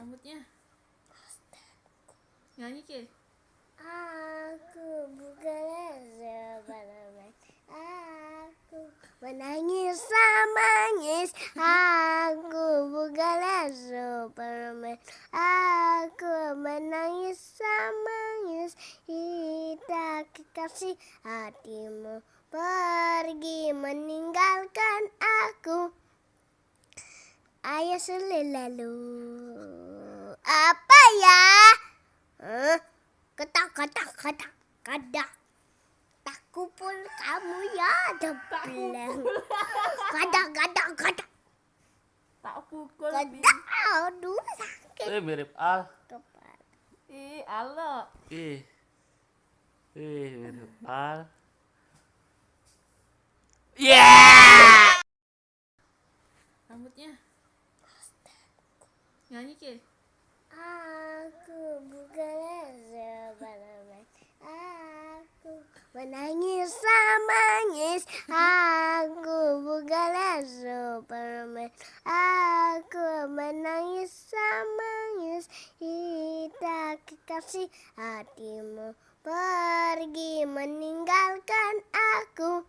Rambutnya nyanyi ke. Aku bukanlah Superman. Aku menangis menangis. Aku bukanlah Superman. Aku menangis menangis. Kita kekasih hatimu pergi meninggalkan aku. Ayah selalu apa ya? Ketak. Tak kupul kamu ya debelang. Kadak. Tak pukul Kadak. Aduh sakit Mirip Al. kepala. Allah. Mirip Al. Yeah! Rambutnya nyanyi ke. Aku bukanlah Superman. Aku menangis menangis. Aku bukanlah Superman. Aku menangis menangis. Kita kekasih hatimu pergi meninggalkan aku.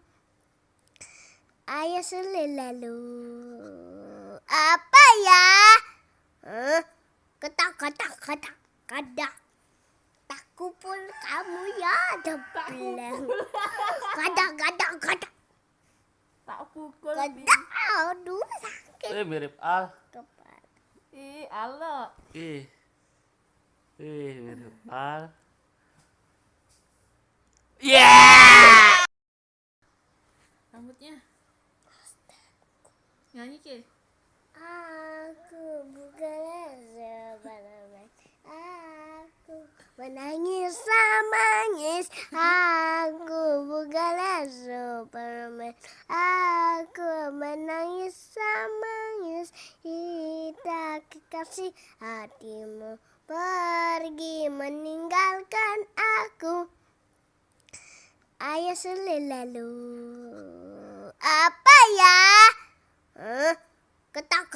Ayah selalu apa ya? Ketak. Tak kupul kamu ya debelang. Kadak. Tak pukul Kadak. Aduh sakit Mirip Al. kepala. Allah. Mirip Al. Yeah! Rambutnya nyanyi ke. Aku bukanlah Superman. Aku menangis menangis. Aku bukanlah Superman. Aku menangis menangis. Kita kekasih hatimu pergi meninggalkan aku. Ayah selalu apa ya? Ketak.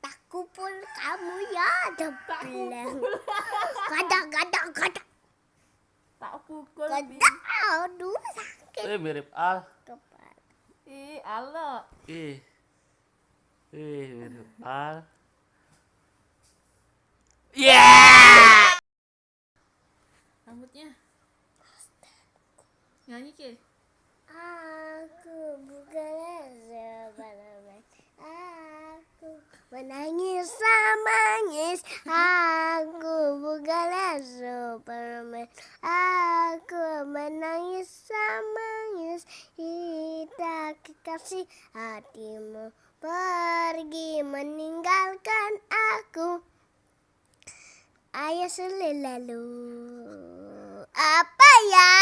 Tak kupul kamu ya debelang. Kadak. Tak pukul Kadak. Aduh sakit Mirip Al. kepala. Allah. Mirip Al. Yeah! Rambutnya nyanyi ke. Aku bukanlah Superman. Aku menangis menangis. Aku bukanlah Superman. Aku menangis menangis. Kita kekasih hatimu pergi meninggalkan aku. Ayah selalu apa ya?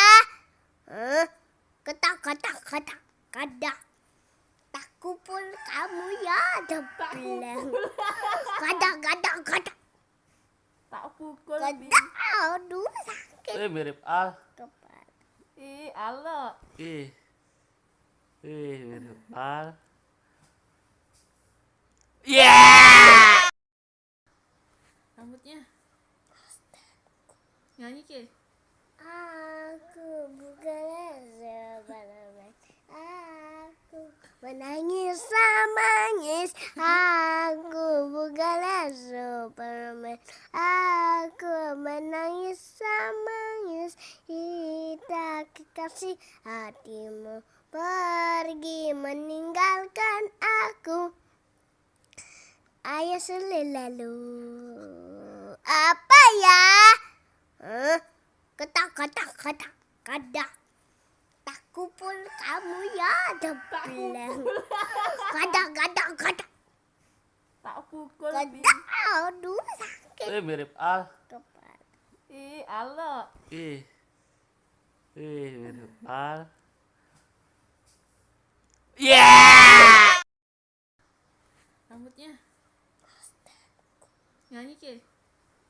Ketak. Tak kupul kamu ya debelang. Kadak. Tak pukul Kadak. Aduh sakit Mirip Al. kepala. Allah. Mirip Al. Yeah! Rambutnya nyanyi ke. Aku bukanlah Superman. Aku menangis menangis. Aku bukanlah Superman. Aku menangis menangis. Kita kekasih hatimu pergi meninggalkan aku. Ayah selalu apa ya? Ketak. Tak kupul kamu ya debelang. Kadak. Tak pukul Kadak. Aduh sakit Mirip Al. kepala. Allah. Mirip Al. Yeah! Rambutnya nyanyi ke.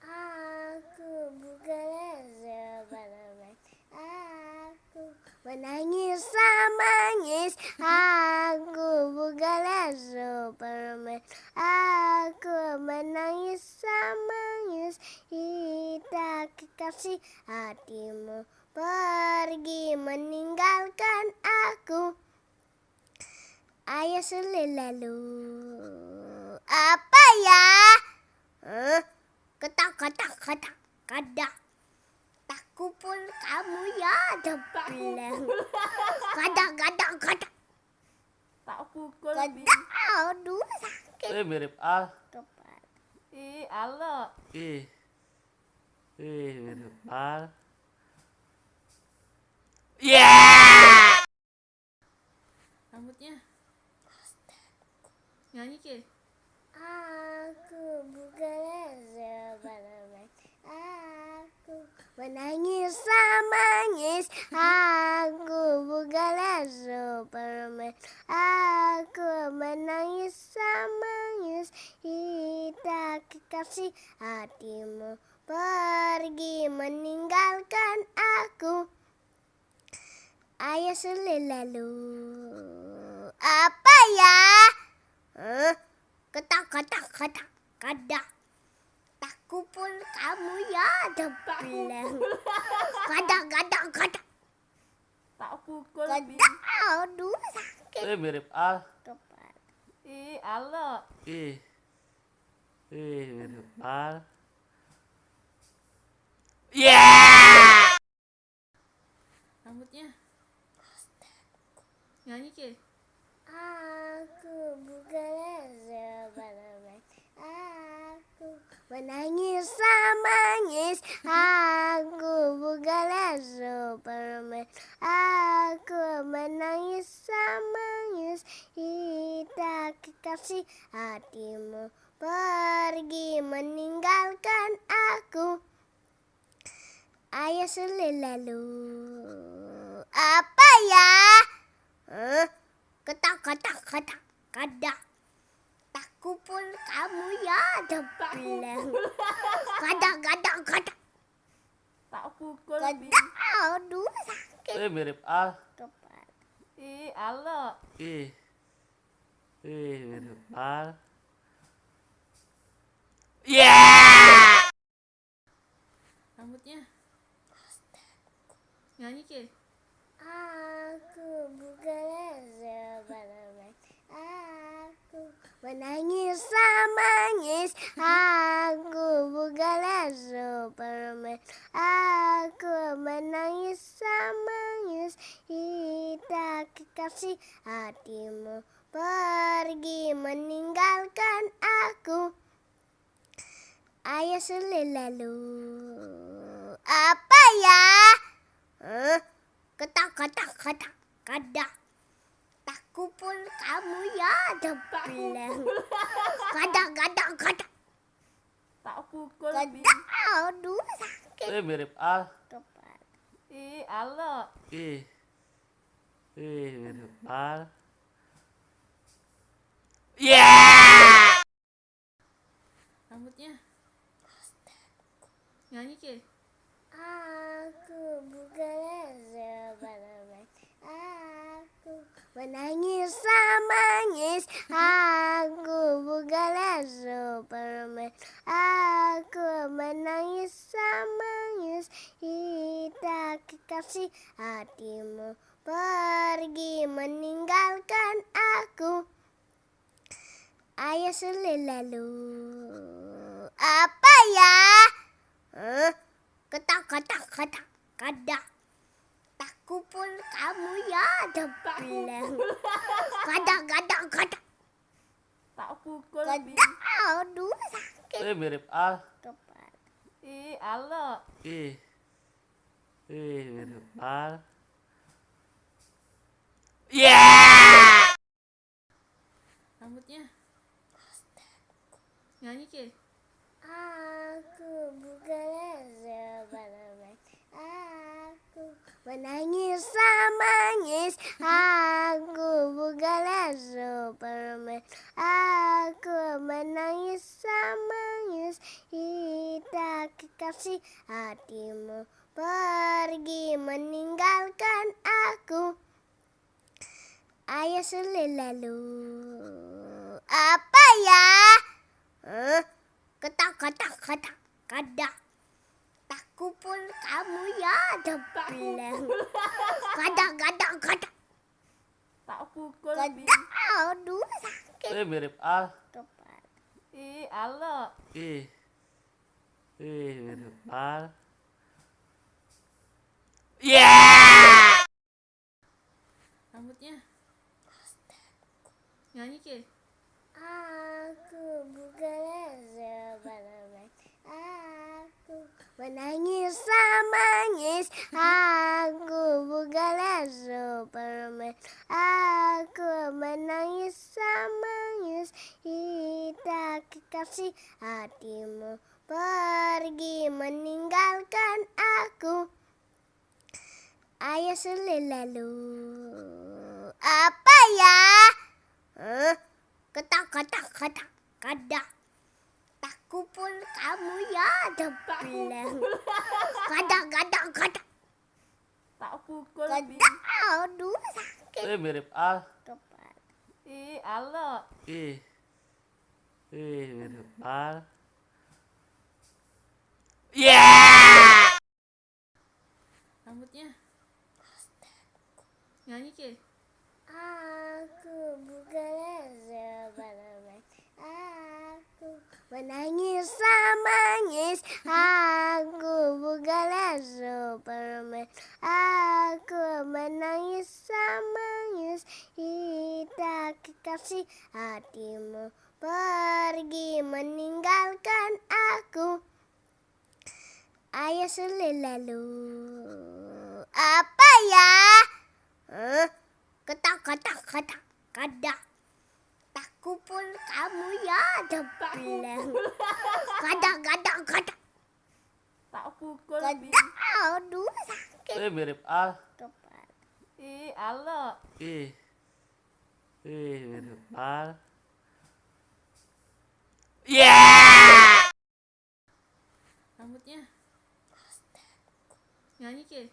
Aku bukanlah Superman. Aku menangis menangis, aku bukanlah Superman. Aku menangis menangis, kita kekasih hatimu pergi meninggalkan aku. Ayah selalu apa ya? Ketak ketak ketak kadak. Tak kupul kamu ya debelang. Kadak kadak kadak. Tak pukul Kadak. Aduh sakit Mirip Al. kepala. Ih, Allah. Ih. Mirip Al. Rambutnya. Nyanyi ke? Aku bukanlah Superman. Aku menangis menangis, aku bukanlah Superman. Aku menangis menangis, kita kekasih hatimu pergi meninggalkan aku. Ayah selalu apa ya? Ketak ketak ketak kadak. Tak kupul kamu ya debelang. Kadak kadak kadak. Tak pukul Kadak. Aduh sakit Mirip Al. kepala. Ih, Allah. Mirip Al. Rambutnya. Nyanyi ke? Aku bukanlah Superman. Aku menangis menangis, aku bukanlah Superman. Aku menangis menangis, kita kekasih hatimu pergi meninggalkan aku. Ayah selalu apa ya? Ketak ketak ketak kadak. Tak kupul kamu ya debelang. Kadak kadak kadak. Tak pukul Kadak. Aduh sakit Mirip Al. kepala. Ih, Allah. Mirip Al. Rambutnya. Nyanyi ke? Aku bukanlah Superman. Aku menangis menangis, aku bukanlah Superman. Aku menangis menangis, kita kekasih hatimu pergi meninggalkan aku. Ayah selalu apa ya? Ketak ketak ketak kadak. Tak kupul kamu ya debelang. Kadak kadak kadak. Tak pukul Kadak. Aduh sakit Mirip Al. kepala. Ih, Allah. Mirip Al. Rambutnya. Nyanyi ke? Aku bukanlah Superman. Aku menangis menangis, aku bukanlah Superman. Aku menangis menangis, kita kekasih hatimu pergi meninggalkan aku. Ayah selalu apa ya? Ketak ketak ketak kadak. Tak kupul kamu ya debelang. Kadak kadak kadak. Tak pukul Kadak. Aduh sakit Mirip Al. kepala. Ih, Allah. Mirip Al. Rambutnya. Nyanyi ke? Aku bukanlah Superman. Aku menangis menangis, aku bukanlah Superman. Aku menangis menangis, kita kekasih hatimu pergi meninggalkan aku. Ayah selalu apa ya? Kata. Tak kupul kamu ya debleng. Kata. Tak pukul. Kata. Aduh sakit Mirip Al. kepala. Allah. Mirip Al. Rambutnya. Nyanyi ke? Aku bukanlah Superman. Aku menangis samangis. Aku bukanlah Superman. Aku menangis samangis. Kita kekasih hatimu pergi meninggalkan aku. Ayah selalu apa ya? Kata. Tak kupul kamu ya debleng. Kata. Tak pukul. Kata. Aduh sakit Mirip Al. kepala. Allah. Mirip Al. Rambutnya. Nyanyi ke? Aku bukanlah Superman. Aku menangis samangis. Aku bukanlah Superman. Aku menangis samangis. Kita kekasih hatimu pergi meninggalkan aku. Ayah selalu apa ya? Kata. Tak kupul kamu ya debleng. Kata. Tak pukul. Kata. Aduh sakit Mirip Al. kepala. Allah. Mirip Al. Rambutnya. Nyanyi ke?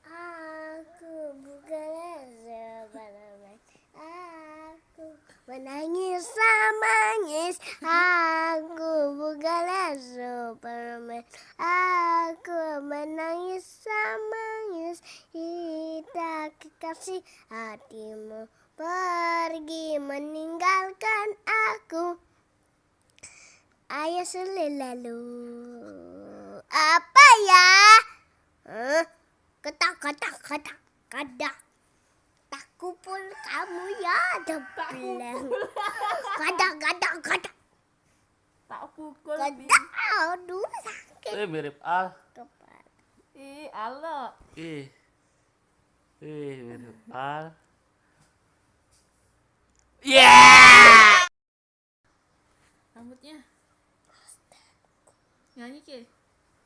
Aku bukanlah Superman. Aku menangis samangis. Aku bukanlah Superman. Aku menangis samangis. Kita kekasih hatimu pergi meninggalkan aku. Ayah selalu apa ya? Kata. Tak kupul kamu ya debleng. Kata. Tak pukul. Kata. Aduh sakit Mirip Al. kepala. Allah. Mirip Al. Rambutnya. Nyanyi ke?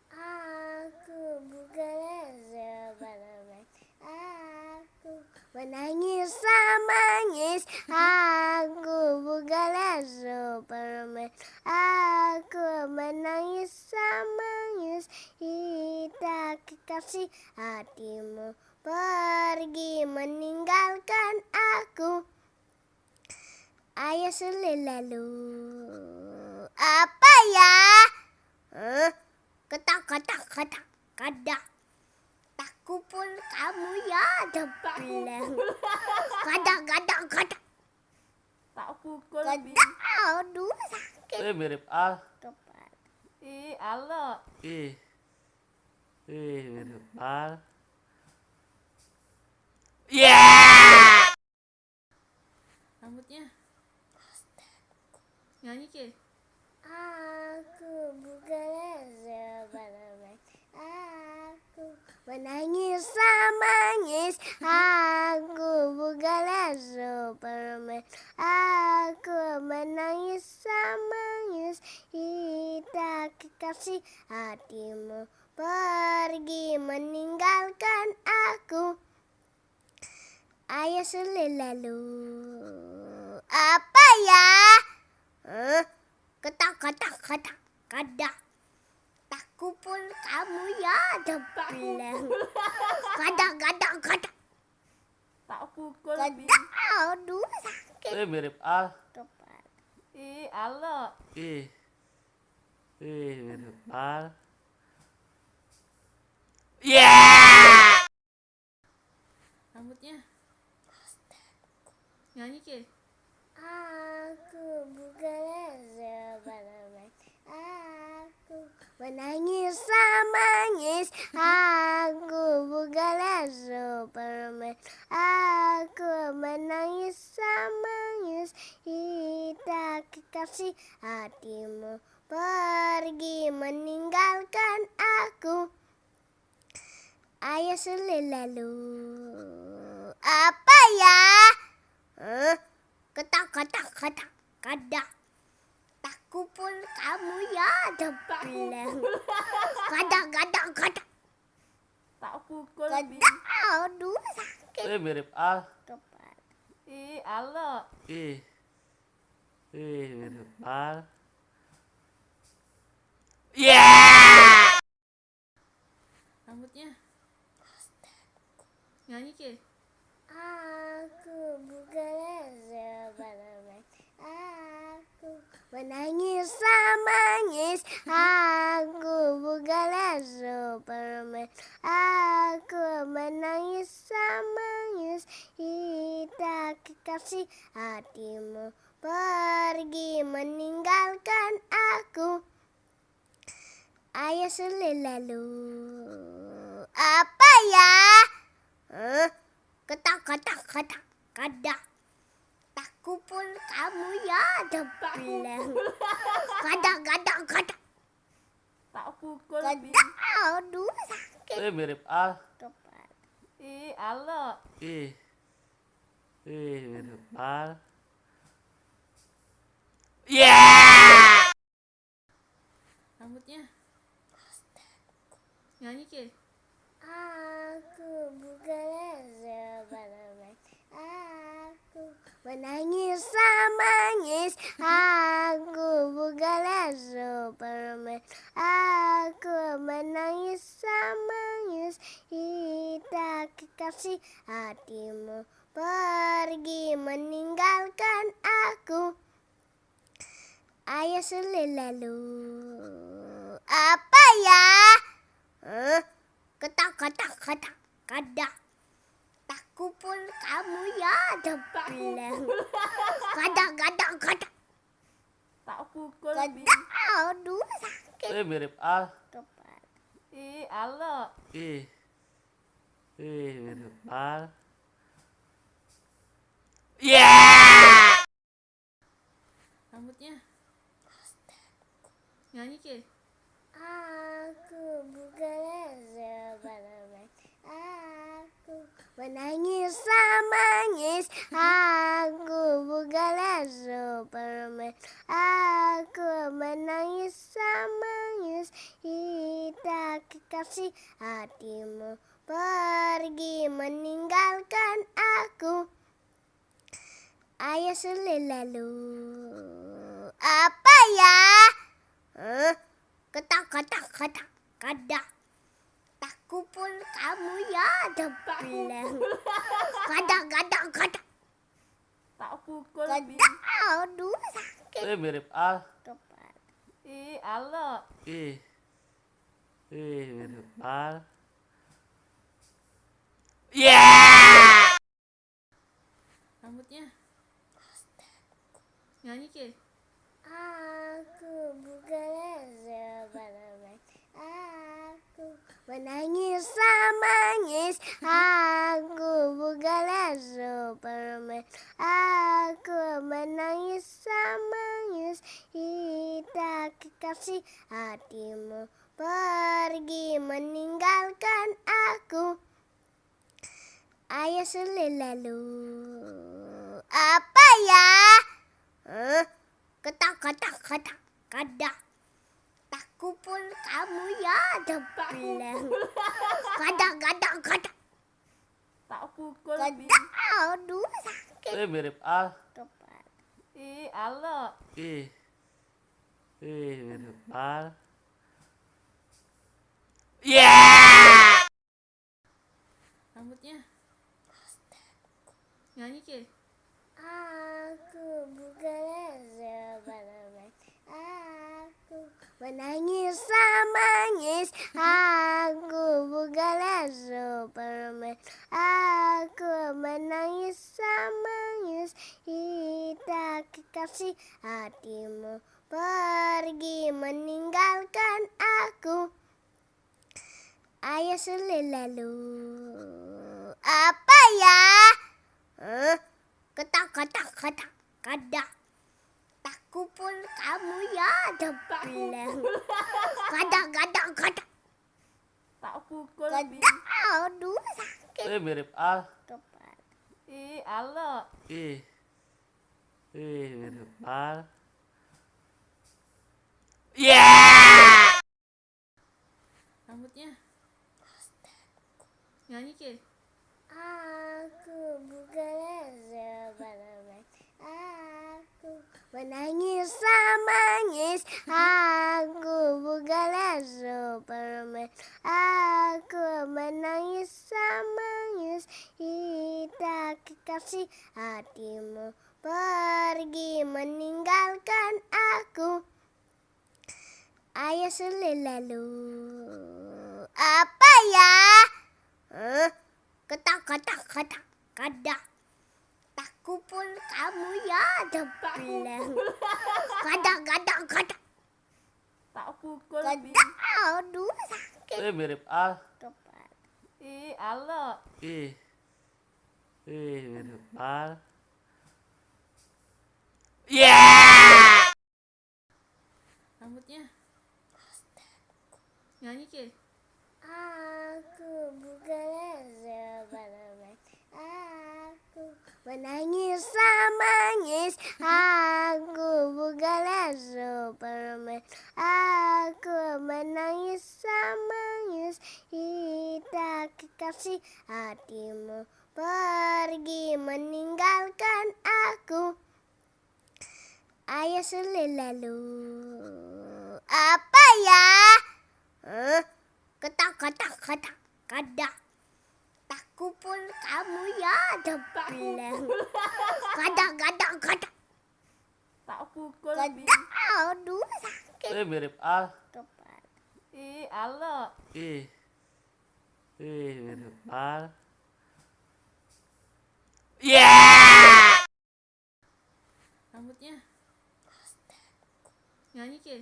Aku bukanlah Superman. Aku menangis samangis. Aku bukanlah Superman. Aku menangis samangis. Kita kekasih hatimu pergi meninggalkan aku. Ayah selalu apa ya? Kata. Tak kupul kamu ya debleng. Kata. Tak pukul. Kata. Aduh sakit Mirip Al. kepala. Allah. Mirip Al. Rambutnya. Nyanyi ke? Aku bukanlah Superman. Aku menangis samangis. Aku bukanlah Superman. Aku menangis samangis. Kita kekasih hatimu pergi meninggalkan aku. Ayah selalu apa ya? Kata. Tak pukul kamu ya jebleng. Kada. Tak pukul. Kada. Aduh sakit Mirip Al. kepala. Ih, Allah. Mirip Al. Rambutnya. Nyanyi ke? Aku bukanlah Superman. Aku menangis nangis. Aku bukanlah Superman. Aku menangis nangis. Kita kekasih hatimu pergi meninggalkan aku. Ayah selalu apa ya? Kada. Tak kupul kamu ya jebleng. Kada. Tak pukul. Kada. Aduh sakit Mirip Al. kepala. Ih, Allah. Mirip Al. Rambutnya. Nyanyi ke? Aku bukanlah Superman. Aku menangis nangis. Aku bukanlah Superman. Aku menangis nangis. Kita kekasih hatimu pergi meninggalkan aku. Ayah selalu apa ya? Kada. Tak kupul kamu ya jebleng. Kada. Tak pukul. Kada. Aduh sakit Mirip Al. kepala. Ih, Allah. Mirip Al. Rambutnya. Nyanyi ke? Aku bukanlah Superman. Aku menangis nangis. Aku bukanlah Superman. Aku menangis nangis. Kita kekasih hatimu pergi meninggalkan aku. Ayah selalu apa ya? Kada. Tak kupul kamu ya jebleng. Kada. Tak pukul. Kada. Aduh sakit Mirip Al. kepala. Ih, Allah. Mirip Al. Rambutnya. Nyanyi ke? Aku bukanlah Superman. Aku menangis nangis. Aku bukanlah Superman. Aku menangis nangis. Kita kekasih hatimu pergi meninggalkan aku. Ayah selalu apa ya? Kada. Tak kupul kamu ya jebleng. Kada. Tak pukul. Kada. Aduh sakit Mirip Al. kepala. Ih, Allah. Mirip Al. Rambutnya. Nyanyi ke? Aku bukanlah Superman. Aku menangis nangis. Aku bukanlah Superman. Aku menangis nangis. Kita kekasih hatimu pergi meninggalkan aku. Ayah selalu apa ya? Kada. Tak kupul kamu ya jebleng. Kada. Tak pukul. Kada. Aduh sakit Mirip Al. kepala. Ih, Allah. Mirip Al. Rambutnya. Nyanyi ke. Aku bukanlah Superman. Aku menangis menangis. Aku bukanlah Superman. Aku menangis menangis. Kita kekasih hatimu pergi meninggalkan aku. Ayo selalu apa ya? Ketak ketak ketak kadak. Tak kupul kamu ya debelang. Kadak kadak kadak Tak pukul. kadak. Aduh sakit Mirip Al. kepala. Allah. Mirip Al. Rambutnya. Nyanyi ke. Aku bukanlah Superman. Aku menangis menangis. Aku bukanlah Superman. Aku menangis menangis. Kita kekasih hatimu pergi meninggalkan aku. Ayo selalu apa ya? Ketak ketak ketak kadak. Tak kupul kamu ya debelang. Kadak kadak kadak Tak pukul. kadak. Aduh sakit Mirip Al. kepala. Allah. Mirip Al. Rambutnya. Nyanyi ke. Aku bukanlah Superman. Aku menangis menangis. Aku bukanlah Superman. Aku menangis menangis. Kita kekasih hatimu pergi meninggalkan aku. Ayo selalu apa ya? Ketak ketak ketak kadak. Tak kupul kamu ya debelang. Kadak kadak kadak Tak pukul. kadak. Aduh sakit Mirip Al. kepala. Allah. Mirip Al. Rambutnya. Nyanyi ke.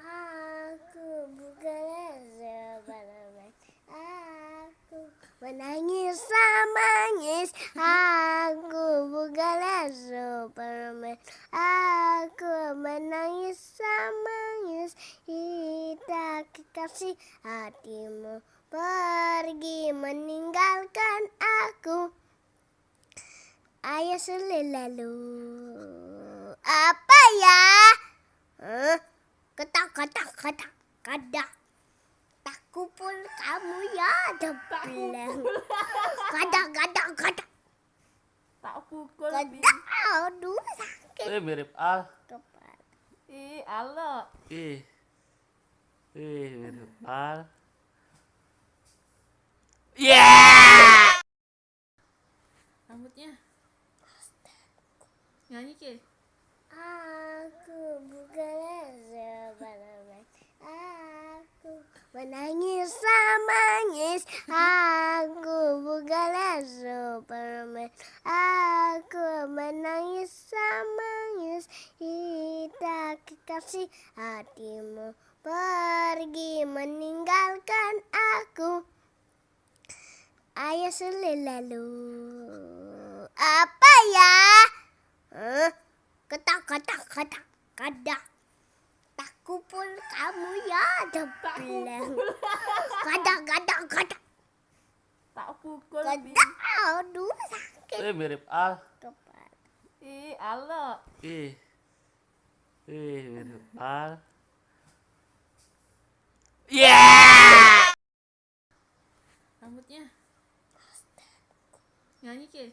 Aku bukanlah Superman. Aku menangis menangis. Aku bukanlah Superman. Aku menangis menangis. Kita kekasih hatimu pergi meninggalkan aku. Ayo selalu apa ya? Ketak ketak ketak kadak. Tak kupul kamu ya debelang. Kadak kadak kadak Tak pukul. kadak. Aduh sakit Mirip Al. kepala. Allah. Mirip Al. Rambutnya. Nyanyi ke. Aku bukanlah Superman. Aku menangis menangis. Aku bukanlah Superman. Aku menangis menangis. Kita kekasih hatimu pergi meninggalkan aku. Ayo selalu apa ya? Ketak ketak ketak kadak. Tak kupul kamu ya debelang. Kadak kadak kadak Tak pukul. kadak. Aduh sakit Mirip Al. kepala. Allah. Mirip Al. Rambutnya. Nyanyi ke.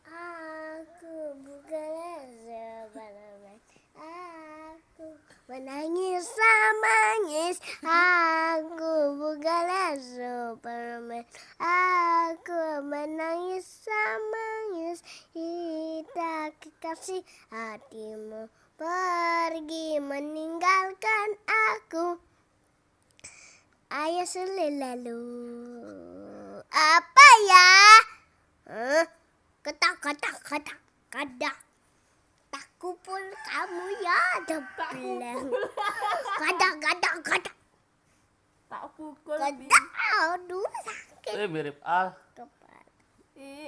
Aku bukanlah Superman. Aku menangis menangis. Aku bukanlah menangis menangis, kita kekasih hatimu pergi meninggalkan aku. Ayah selalu apa ya? Kata tak kupul kamu ya debleng. Kada. Tak pukul. Kada, aduh sakit Mirip Al. kepala.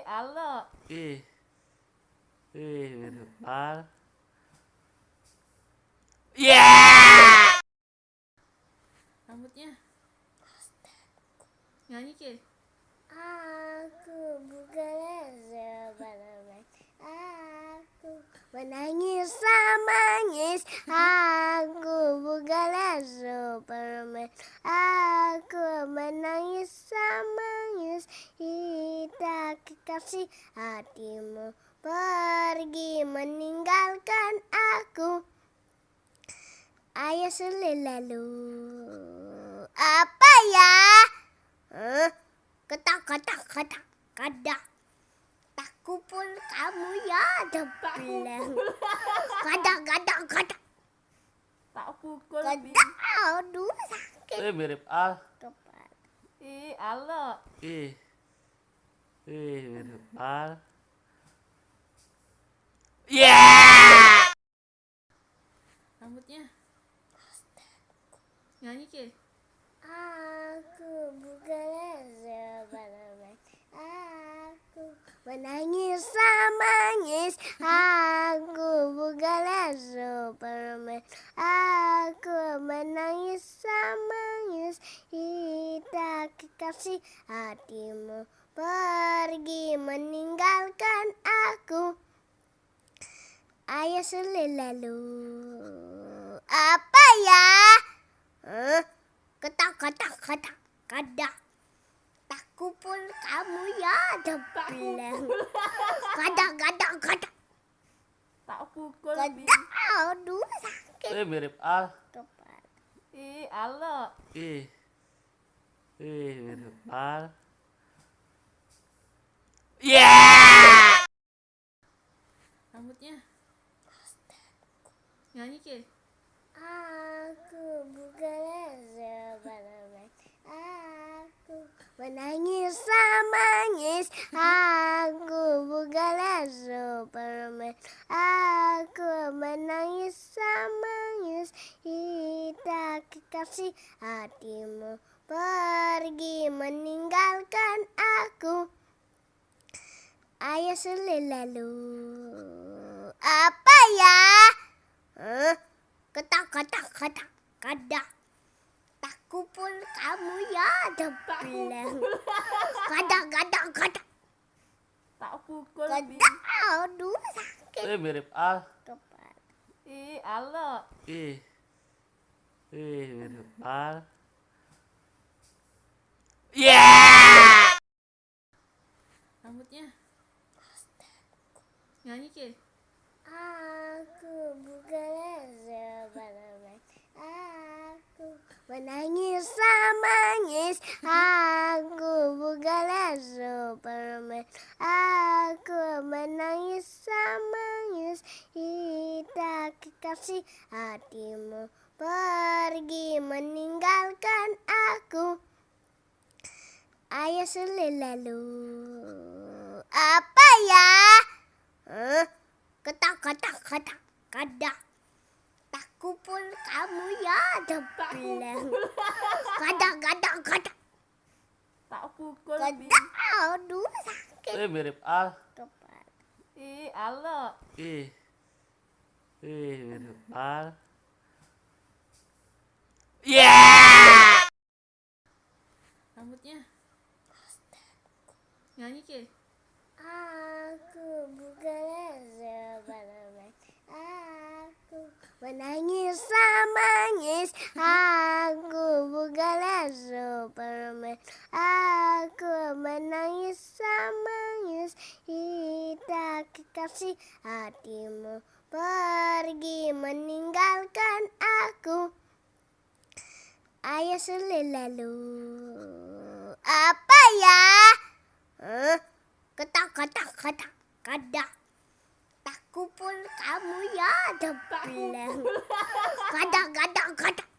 Allah. Mirip Al. Rambutnya. Nyanyi ke? Aku bukanlah Superman. Aku menangis menangis. Aku bukanlah Superman. Aku menangis menangis. Kita kekasih hatimu pergi meninggalkan aku. Ayah selalu apa ya? Kada. Tak kupul kamu ya debleng. Kada. Tak pukul. Kada, aduh sakit Mirip Al. kepala. Allah. Mirip Al. Rambutnya. Nyanyi ke? Aku bukanlah Superman. Aku menangis menangis. Aku bukanlah Superman. Aku menangis menangis. Kita kekasih hatimu pergi meninggalkan aku. Ayah selalu apa ya? Kada. Tak kupul kamu ya debleng. Kada. Tak pukul. Kada, aduh sakit Mirip Al. kepala. Allah. Mirip Al. Rambutnya. Nyanyi ke? Aku bukanlah Superman. Aku menangis menangis. Aku bukanlah Superman. Aku menangis menangis. Kita kekasih hatimu pergi meninggalkan aku. Ayah selalu apa ya? Kada. Tak kupul kamu ya debleng. Kada. Tak pukul. Kada, aduh sakit Mirip Al. kepala. Allah. Mirip Al. Rambutnya. Nyanyi ke? Aku bukanlah Superman. Aku menangis menangis. Aku bukanlah Superman. Aku menangis menangis. Kita kekasih hatimu pergi meninggalkan aku. Ayah selalu apa ya? Kada. Tak kupul kamu ya debleng. Kada. Tak pukul. Kada, aduh sakit Mirip Al. kepala. Allah. Mirip Al. Rambutnya. Nyanyi ke? Aku bukanlah Superman. Aku menangis menangis. Aku bukanlah Superman. Aku menangis menangis. Kita kekasih hatimu pergi meninggalkan aku. Ayah selalu apa ya? Ketak ketak ketak kadak. Tak kupul kamu ya debleng. Kadak kadak kadak.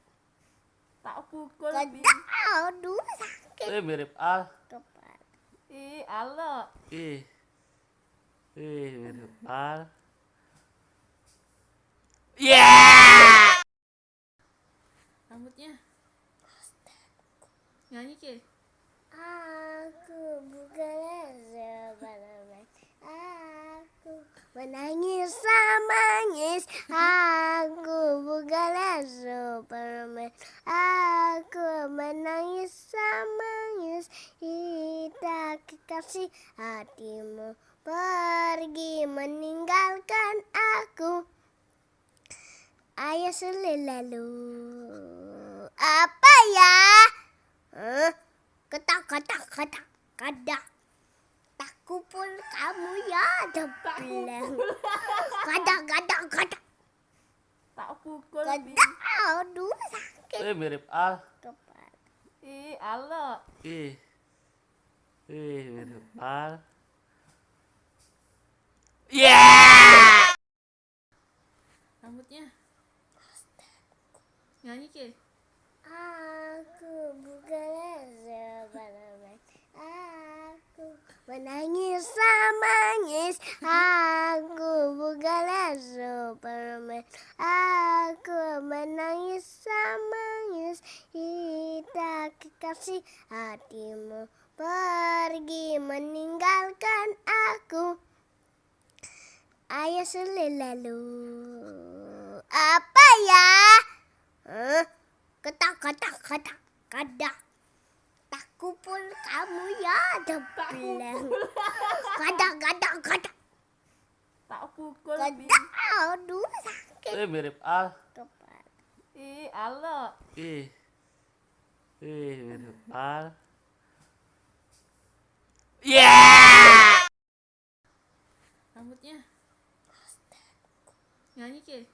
Tak pukul. Kadak. Aduh sakit Mirip Al. kepala. Allah. Mirip Al. Yeah! Rambutnya. Nyanyi ke? Aku bukanlah Superman. Aku menangis menangis. Aku bukanlah Superman. Aku menangis menangis. Kita kekasih hatimu pergi meninggalkan aku. Ayah selalu apa ya? Ketak ketak ketak kadak. Tak kupul kamu ya debleng. Kadak kadak kadak. Tak pukul. Kadak. Aduh sakit Mirip Al. kepala. Allah. Mirip Al. Yeah! Rambutnya. Nyanyi ke? Aku bukanlah Superman. Aku menangis menangis. Aku bukanlah Superman. Aku menangis menangis. Kita kekasih hatimu pergi meninggalkan aku. Ayah selalu apa ya? Ketak ketak ketak kadak. Tak kupul kamu ya debleng. Kadak kadak kadak. Tak pukul. Kadak. Aduh sakit Mirip Al. kepala. Allah. Mirip Al. Yeah! Rambutnya. Nyanyi ke?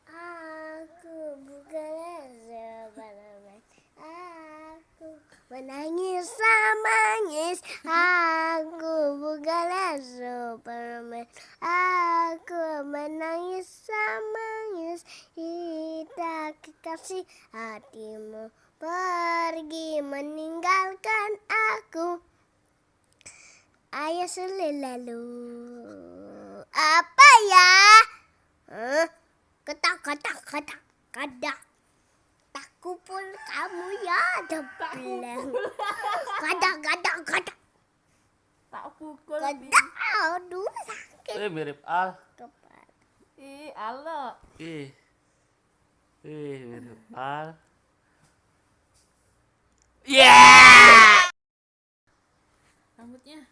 Aku bukanlah Superman. Aku menangis menangis. Aku bukanlah Superman. Aku menangis menangis. Kita kekasih hatimu pergi meninggalkan aku. Ayah selalu apa ya? Ketak ketak ketak kadak. Tak kupul kamu ya debleng. Kadak kadak kadak. Tak pukul. Kadak. Aduh sakit Mirip Al. kepala. Allah. Mirip Al. Yeah! Rambutnya.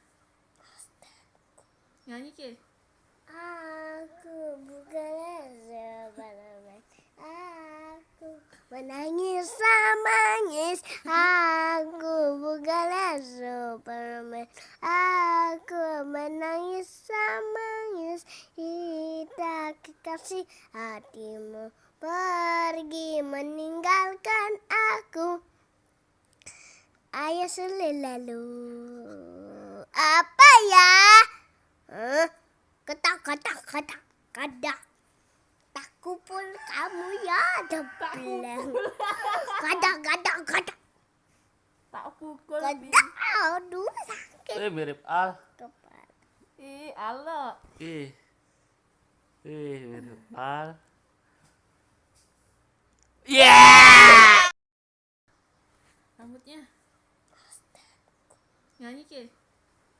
Nyanyi ke? Aku bukanlah Superman. Aku menangis menangis. Aku bukanlah Superman. Aku menangis menangis. Kita kekasih hatimu pergi meninggalkan aku. Ayah selalu apa ya? Ketak ketak ketak kadak. Tak kupul kamu ya debleng. Kadak kadak kadak. Tak pukul. Kadak. Aduh sakit Mirip Al. kepala. Allah. Mirip Al. Yeah! Rambutnya. Nyanyi ke?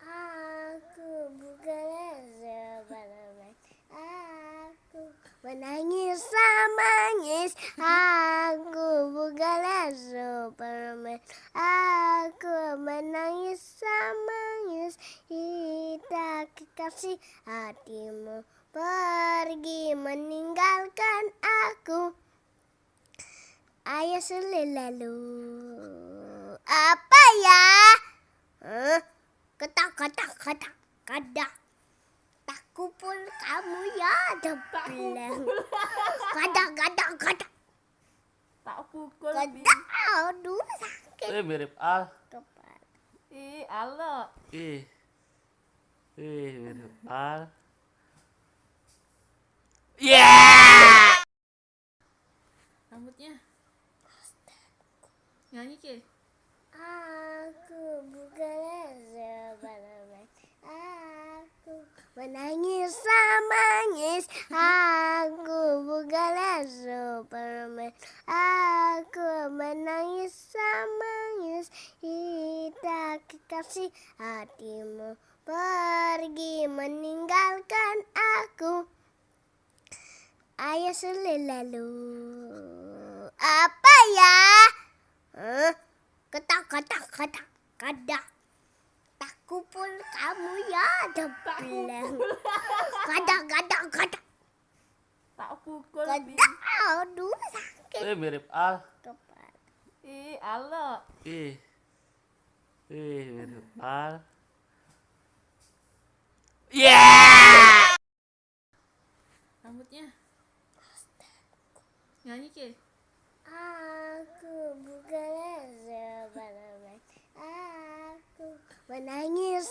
Aku bukanlah Superman. Aku menangis menangis. Aku bukanlah Superman. Aku menangis menangis. Kita kekasih hatimu pergi meninggalkan aku. Ayah selalu apa ya? Ketak ketak ketak kadak. Tak kupul kamu ya debleng. Kadak kadak kadak. Tak pukul. Kadak. Aduh sakit Mirip Al. kepala. Ih, Allah. Ih. Mirip Al. Rambutnya. Nyanyi ke? Aku bukanlah Superman. Aku menangis menangis. Aku bukanlah Superman. Aku menangis menangis. Kita kekasih hatimu pergi meninggalkan aku. Ayo selalu apa ya? Ketak ketak ketak kadak. Tak kupul kamu ya debelang. Kadak kadak kadak. Tak pukul. Kadak. Aduh sakit Mirip Al. kepala. Ih, Allah. Ih. Mirip Al. Rambutnya. Nyanyi ke? Aku bukanlah Superman. Aku menangis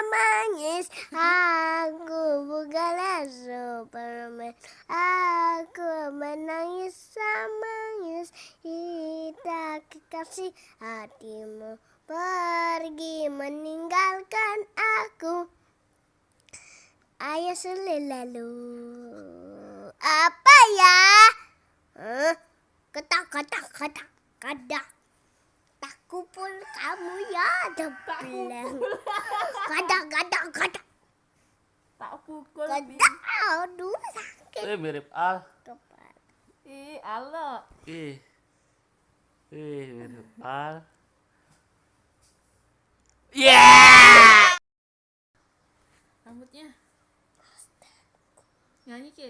menangis. Aku bukanlah Superman. Aku menangis menangis. Kita kekasih hatimu pergi meninggalkan aku. Ayo selalu apa ya? Ketak ketak ketak kadak. Tak kupul kamu ya debelang. Kadak kadak kadak. Tak pukul. Kadak. Aduh sakit Mirip Al. kepala. Ih, Allah. Ih. Mirip Al. Rambutnya. Nyanyi ke?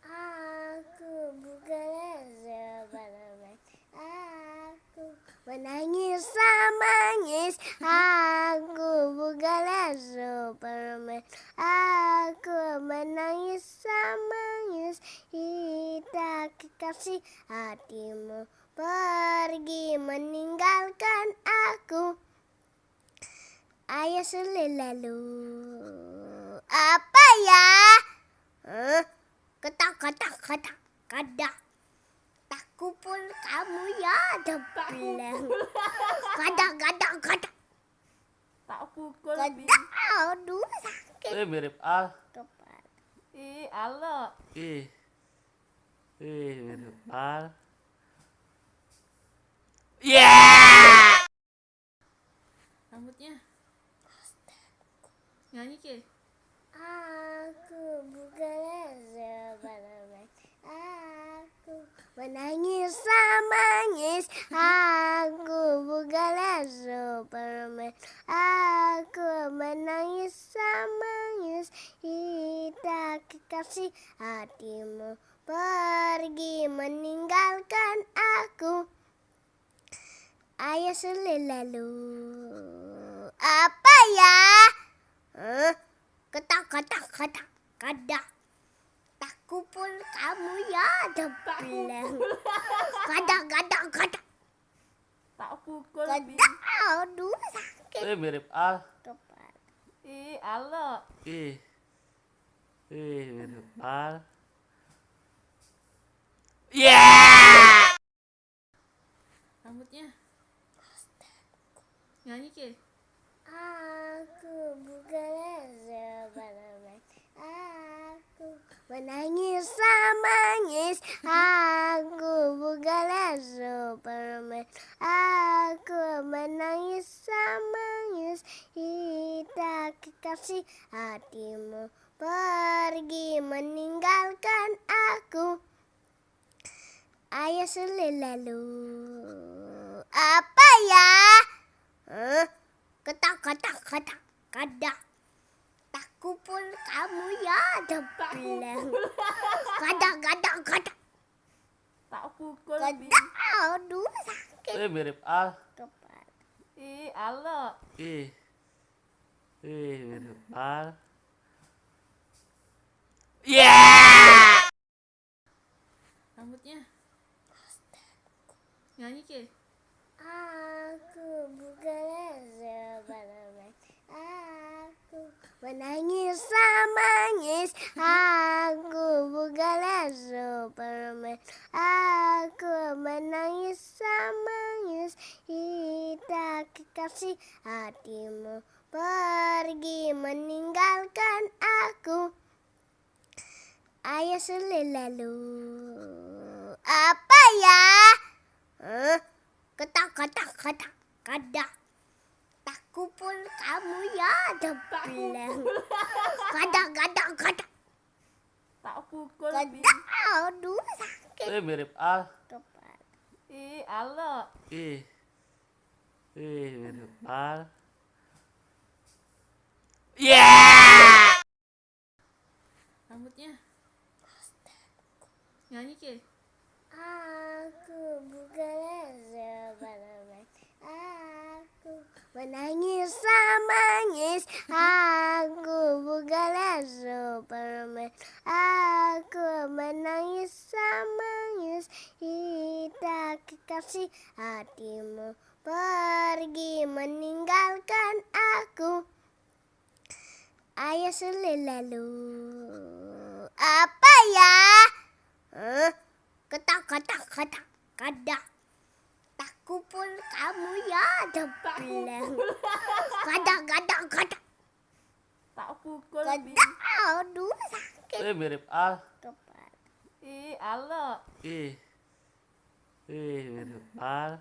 Aku bukanlah Superman. Aku menangis menangis. Aku bukanlah Superman. Aku menangis menangis. Kita kekasih hatimu pergi meninggalkan aku. Ayo selalu apa ya? Ketak ketak ketak kadak. Tak kupul kamu ya debelang. Kadak kadak kadak. Tak pukul. Kadak. Aduh sakit Mirip Al. kepala. Ih, Allah. Ih. Mirip Al. Rambutnya. Nyanyi ke? Aku bukanlah Superman. Aku menangis menangis. Aku bukanlah Superman. Aku menangis menangis. Kita kekasih hatimu pergi meninggalkan aku. Ayo selalu apa ya? Ketak ketak ketak kadak. Tak kupul kamu ya debelang. Kadak kadak kadak. Tak pukul. Kadak. Aduh sakit Mirip Al. kepala. Ih, Allah. Ih. Mirip Al. Rambutnya. Nyanyi ke? Aku bukanlah Superman. Aku menangis menangis. Aku bukanlah Superman. Aku menangis menangis. Kita kekasih hatimu pergi meninggalkan aku. Ayo selalu apa ya? Ketak ketak ketak kadak. Tak kupul kamu ya debelang. Kadak kadak kadak. Tak pukul. Kadak. Aduh sakit Mirip Al. kepala. Ih, Allah. Ih. Mirip Al. Rambutnya. Nyanyi ke? Aku bukanlah Superman. Aku menangis menangis. Aku bukanlah Superman. Aku menangis menangis. Kita kekasih hatimu pergi meninggalkan aku. Ayah selalu apa ya? Ketak ketak ketak kadak. Tak kupul kamu ya jempleng. Kadak kadak kadak Tak pukul. kadak. Aduh sakit Mirip Al. kepala. Ih, Allah. Ih. Mirip Al. Rambutnya. Nyanyi ke? Aku bukanlah Superman. Aku menangis menangis. Aku bukanlah Superman. Aku menangis menangis. Kita kekasih hatimu pergi meninggalkan aku. Ayah selalu apa ya? Ketak ketak ketak kadak. Tak kupul kamu ya jempleng. Kadak kadak kadak Tak pukul. kadak. Aduh sakit Mirip Al. kepala. Ih, Allah. Mirip Al.